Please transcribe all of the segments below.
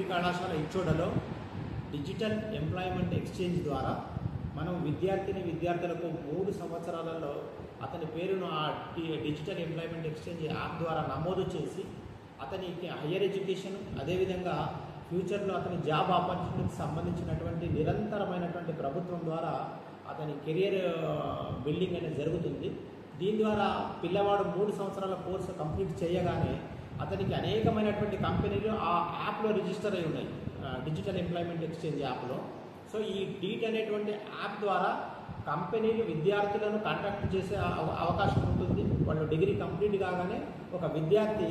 Degree కళాశాల ఇచ్చోడలో digital employment exchange ద్వారా మనం విద్యార్థులకు 3 సంవత్సరాలలో అతని పేరును ఆ డిజిటల్ ఎంప్లాయ్మెంట్ ఎక్స్చేంజ్ యాప్ ద్వారా నమోదు చేసి అతనికి హయ్యర్ ఎడ్యుకేషన్ అదేవిధంగా ఫ్యూచర్లో అతని జాబ్ ఆపర్చునిటీకి సంబంధించినటువంటి నిరంతరమైనటువంటి ప్రభుత్వం ద్వారా అతని కెరియర్ బిల్డింగ్ అనేది జరుగుతుంది. దీని ద్వారా పిల్లవాడు 3 సంవత్సరాల కోర్సు కంప్లీట్ చేయగానే అతనికి అనేకమైనటువంటి కంపెనీలు ఆ యాప్లో రిజిస్టర్ అయి ఉన్నాయి, డిజిటల్ ఎంప్లాయ్మెంట్ ఎక్స్చేంజ్ యాప్లో. సో ఈ డీట్ అనేటువంటి యాప్ ద్వారా కంపెనీలు విద్యార్థులను కాంటాక్ట్ చేసే అవకాశం ఉంటుంది. వాళ్ళు డిగ్రీ కంప్లీట్ కాగానే ఒక విద్యార్థి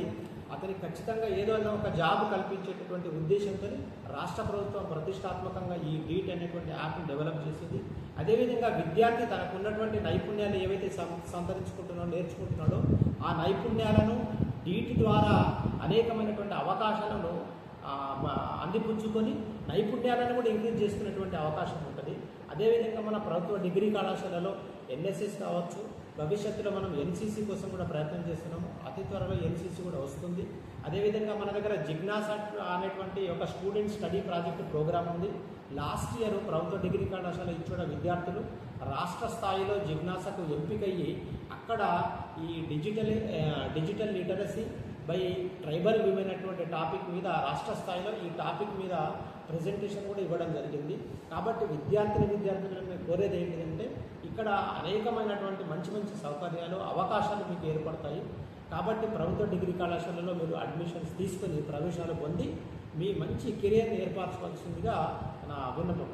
అతనికి ఖచ్చితంగా ఏదో ఒక జాబ్ కల్పించేటటువంటి ఉద్దేశంతో రాష్ట్ర ప్రభుత్వం ప్రతిష్టాత్మకంగా ఈ డీట్ అనేటువంటి యాప్ని డెవలప్ చేసింది. అదేవిధంగా విద్యార్థి తనకు ఉన్నటువంటి నైపుణ్యాలు ఏవైతే నేర్చుకుంటున్నాడో ఆ నైపుణ్యాలను డీట్ ద్వారా అనేకమైనటువంటి అవకాశాలను అందిపుచ్చుకొని నైపుణ్యాలను కూడా ఇంక్రీజ్ చేసుకునేటువంటి అవకాశం ఉంటుంది. అదేవిధంగా మన ప్రభుత్వ డిగ్రీ కళాశాలలో ఎన్ఎస్ఎస్ కావచ్చు, భవిష్యత్తులో మనం ఎన్సీసీ కోసం కూడా ప్రయత్నం చేస్తున్నాము. అతి త్వరలో ఎన్సీసీ కూడా వస్తుంది. అదేవిధంగా మన దగ్గర జిజ్ఞాసా అనేటువంటి ఒక స్టూడెంట్ స్టడీ ప్రాజెక్ట్ ప్రోగ్రామ్ ఉంది. లాస్ట్ ఇయర్ ప్రభుత్వ డిగ్రీ కళాశాల ఇచ్చోడ విద్యార్థులు రాష్ట్ర స్థాయిలో జిజ్ఞాసకు ఎంపికయ్యి అక్కడ ఈ digital literacy by tribal women అటువంటి టాపిక్ మీద రాష్ట్ర స్థాయిలో ఈ టాపిక్ మీద ప్రజెంటేషన్ కూడా ఇవ్వడం జరిగింది. కాబట్టి విద్యార్థులను కోరేది ఏంటంటే ఇక్కడ అనేకమైనటువంటి మంచి సౌకర్యాలు అవకాశాలు మీకు ఏర్పడతాయి. కాబట్టి ప్రభుత్వ డిగ్రీ కళాశాలలో మీరు అడ్మిషన్స్ తీసుకొని ప్రవేశాలు పొంది మీ మంచి కెరియర్ని ఏర్పరచుకోవాల్సిందిగా నా విన్నపం.